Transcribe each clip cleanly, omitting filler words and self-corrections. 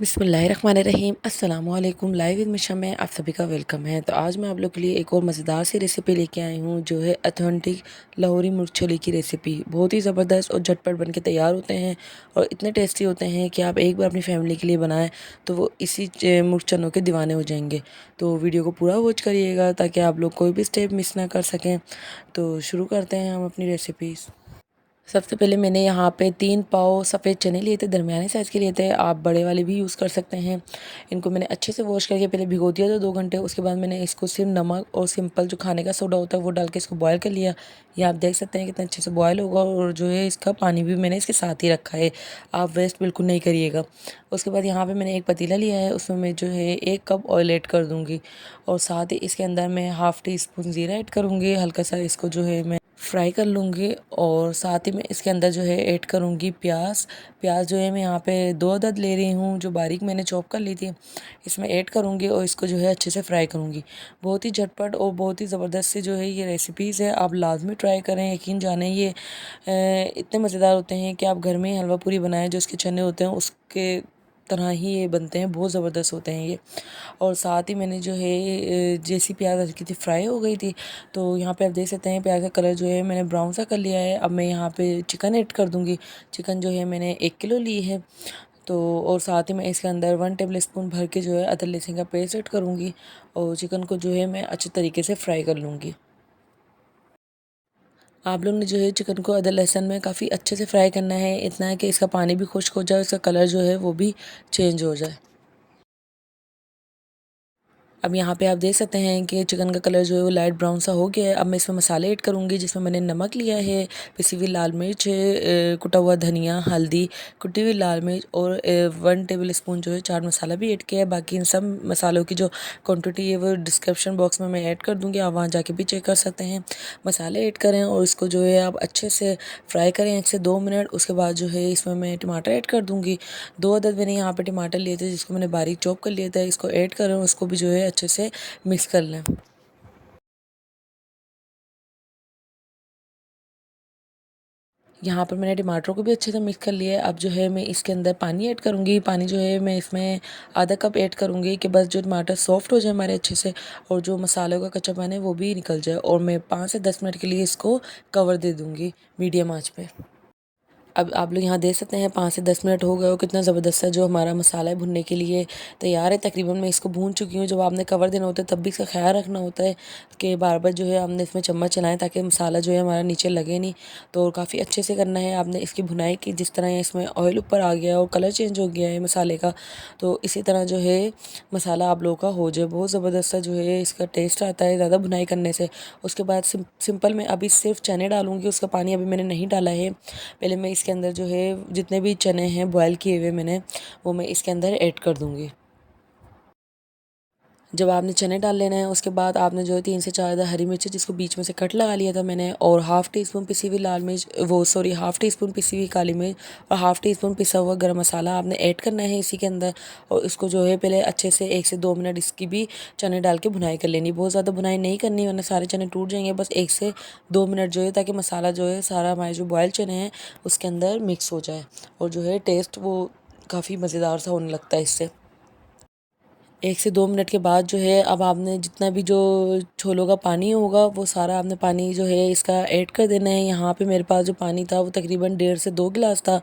बिस्मिल्लाहिर्रहमानिर्रहीम अस्सलामुअलैकुम। Live with मिशा में आप सभी का वेलकम है। तो आज मैं आप लोग के लिए एक और मज़ेदार सी रेसिपी लेके आई हूँ जो है ऑथेंटिक लाहौरी मिर्च छोले की रेसिपी। बहुत ही ज़बरदस्त और झटपट बन के तैयार होते हैं और इतने टेस्टी होते हैं कि आप एक बार अपनी फैमिली के लिए बनाएं तो वो इसी मिर्च चनों के दीवाने हो जाएंगे। तो वीडियो को पूरा वॉच करिएगा ताकि आप लोग कोई भी स्टेप मिस ना कर सकें। तो शुरू करते हैं हम अपनी रेसिपीज़। सबसे पहले मैंने यहाँ पे 3 पाव सफ़ेद चने लिए थे, दरमियाने साइज़ के लिए थे। आप बड़े वाले भी यूज़ कर सकते हैं। इनको मैंने अच्छे से वॉश करके पहले भिगो दिया था 2 घंटे। उसके बाद मैंने इसको सिर्फ नमक और सिंपल जो खाने का सोडा होता है वो डाल के इसको बॉयल कर लिया। ये आप देख सकते हैं कितने अच्छे से बॉयल होगा और जो है इसका पानी भी मैंने इसके साथ ही रखा है। आप वेस्ट बिल्कुल नहीं करिएगा। उसके बाद यहाँ पर मैंने एक पतीला लिया है, उसमें मैं जो है 1 कप ऑयल ऐड कर दूँगी और साथ ही इसके अंदर मैं हाफ़ टी स्पून ज़ीरा ऐड करूँगी। हल्का सा इसको जो है मैं फ्राई कर लूँगी और साथ ही मैं इसके अंदर जो है ऐड करूँगी प्याज। प्याज जो है मैं यहाँ पे 2 अदद ले रही हूँ जो बारीक मैंने चॉप कर ली थी, इसमें ऐड करूँगी और इसको जो है अच्छे से फ्राई करूँगी। बहुत ही झटपट और बहुत ही ज़बरदस्त से जो है ये रेसिपीज़ है, आप लाजमी ट्राई करें। यकीन जानें ये इतने मज़ेदार होते हैं कि आप घर में ही हलवा पूरी बनाएं जो इसके चने होते हैं उसके तरह ही ये बनते हैं। बहुत ज़बरदस्त होते हैं ये। और साथ ही मैंने जो है जैसी प्याज हल्की थी फ्राई हो गई थी तो यहाँ पे आप देख सकते हैं प्याज का कलर जो है मैंने ब्राउन सा कर लिया है। अब मैं यहाँ पे चिकन ऐड कर दूँगी। चिकन जो है मैंने 1 किलो ली है। तो और साथ ही मैं इसके अंदर 1 टेबल स्पून भर के जो है अदरक लहसुन का पेस्ट ऐड करूँगी और चिकन को जो है मैं अच्छे तरीके से फ्राई कर लूँगी। आप लोग ने जो है चिकन को अदरक लहसुन में काफ़ी अच्छे से फ्राई करना है, इतना है कि इसका पानी भी खुश्क हो जाए, इसका कलर जो है वो भी चेंज हो जाए। अब यहाँ पे आप देख सकते हैं कि चिकन का कलर जो है वो लाइट ब्राउन सा हो गया है। अब मैं इसमें मसाले ऐड करूँगी जिसमें मैंने नमक लिया है, पिसी हुई लाल मिर्च है, कुटा हुआ धनिया, हल्दी, कुटी हुई लाल मिर्च और 1 टेबल स्पून जो है चाट मसाला भी ऐड किया है। बाकी इन सब मसालों की जो क्वान्टिटी है वो डिस्क्रिप्शन बॉक्स में मैं ऐड कर दूँगी, आप वहाँ जाके भी चेक कर सकते हैं। मसाले ऐड करें और इसको जो है आप अच्छे से फ्राई करें 1 से 2 मिनट। उसके बाद जो है इसमें मैं टमाटर ऐड कर दूँगी। 2 अदद मैंने यहाँ पर टमाटर लिए थे जिसको मैंने बारीक चॉप कर लिया था, इसको ऐड करें, उसको भी जो है अच्छे से मिक्स कर लें। यहाँ पर मैंने टमाटरों को भी अच्छे से मिक्स कर लिया है। अब जो है मैं इसके अंदर पानी ऐड करूँगी। पानी जो है मैं इसमें आधा कप ऐड करूँगी कि बस जो टमाटर सॉफ्ट हो जाए हमारे अच्छे से और जो मसालों का कच्चापन है वो भी निकल जाए और मैं 5 से 10 मिनट के लिए इसको कवर दे दूँगी मीडियम आंच पे। अब आप लोग यहाँ देख सकते हैं 5 से 10 मिनट हो गए और कितना ज़बरदस्त सा जो हमारा मसाला है भुनने के लिए तैयार है। तकरीबन मैं इसको भून चुकी हूँ। जब आपने कवर देना होता है तब भी इसका ख्याल रखना होता है कि बार बार जो है हमने इसमें चम्मच चलाएं ताकि मसाला जो है हमारा नीचे लगे नहीं। तो काफ़ी अच्छे से करना है आपने इसकी भुनाई की। जिस तरह इसमें ऑयल ऊपर आ गया और कलर चेंज हो गया है मसाले का, तो इसी तरह जो है मसाला आप लोगों का हो जाए। बहुत ज़बरदस्त सा जो है इसका टेस्ट आता है ज़्यादा भुनाई करने से। उसके बाद सिंपल मैं अभी सिर्फ चने डालूँगी, उसका पानी अभी मैंने नहीं डाला है। पहले मैं इसके अंदर जो है जितने भी चने हैं बॉयल किए हुए मैंने वो मैं इसके अंदर ऐड कर दूँगी। जब आपने चने डाल लेना है उसके बाद आपने जो है 3 से 4 हरी मिर्ची जिसको बीच में से कट लगा लिया था मैंने और हाफ़ टी स्पून पिसी हुई लाल मिर्च हाफ़ टी स्पून पिसी हुई काली मिर्च और हाफ़ टी स्पून पिसा हुआ गरम मसाला आपने ऐड करना है इसी के अंदर और इसको जो है पहले अच्छे से 1 से 2 मिनट इसकी भी चने डाल के भुनाई कर लेनी। बहुत ज़्यादा भुनाई नहीं करनी वरना सारे चने टूट जाएंगे। बस 1 से 2 मिनट जो है ताकि मसाला जो है सारा हमारे जो बॉयल चने हैं उसके अंदर मिक्स हो जाए और जो है टेस्ट वो काफ़ी मज़ेदार सा होने लगता है इससे। 1 से 2 मिनट के बाद जो है अब आपने जितना भी जो छोलों का पानी होगा वो सारा आपने पानी जो है इसका ऐड कर देना है। यहाँ पे मेरे पास जो पानी था वो तकरीबन 1.5 से 2 गिलास था।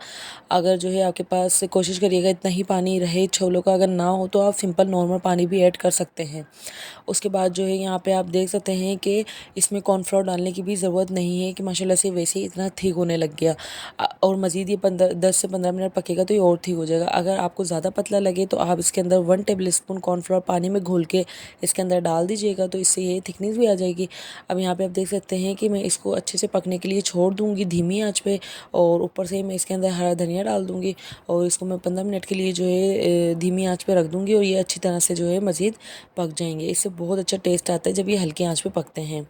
अगर जो है आपके पास कोशिश करिएगा इतना ही पानी रहे छोलों का, अगर ना हो तो आप सिंपल नॉर्मल पानी भी ऐड कर सकते हैं। उसके बाद जो है यहाँ पे आप देख सकते हैं कि इसमें कॉर्नफ्लोर डालने की भी ज़रूरत नहीं है कि माशाल्लाह से वैसे ही इतना थिक होने लग गया। और मज़ीद ये 10 से 15 मिनट पकेगा तो ये और थिक हो जाएगा। अगर आपको ज़्यादा पतला लगे तो आप इसके अंदर 1 टेबल स्पून कॉर्नफ्लोर पानी में घोल के इसके अंदर डाल दीजिएगा तो इससे ये थिकनेस भी आ जाएगी। अब यहाँ पे आप देख सकते हैं कि मैं इसको अच्छे से पकने के लिए छोड़ दूँगी धीमी आँच पे और ऊपर से मैं इसके अंदर हरा धनिया डाल दूँगी और इसको मैं 15 मिनट के लिए जो है धीमी आँच पे रख दूँगी और ये अच्छी तरह से जो है मज़ीद पक जाएंगे। इससे बहुत अच्छा टेस्ट आता है जब ये हल्की आँच पे पकते हैं।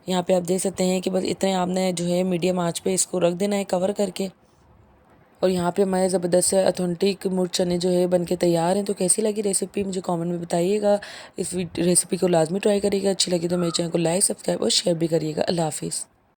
यहाँ पे आप देख सकते हैं कि बस इतने आपने जो है मीडियम आँच पे इसको रख देना है कवर करके। और यहाँ पे हमारे ज़बरदस्त से ऑथेंटिक मुर्च चने जो है बनके तैयार हैं। तो कैसी लगी रेसिपी मुझे कमेंट में बताइएगा। इस रेसिपी को लाजमी ट्राई करिएगा। अच्छी लगी तो मेरे चैनल को लाइक, सब्सक्राइब और शेयर भी करिएगा। अल्लाह हाफिज़।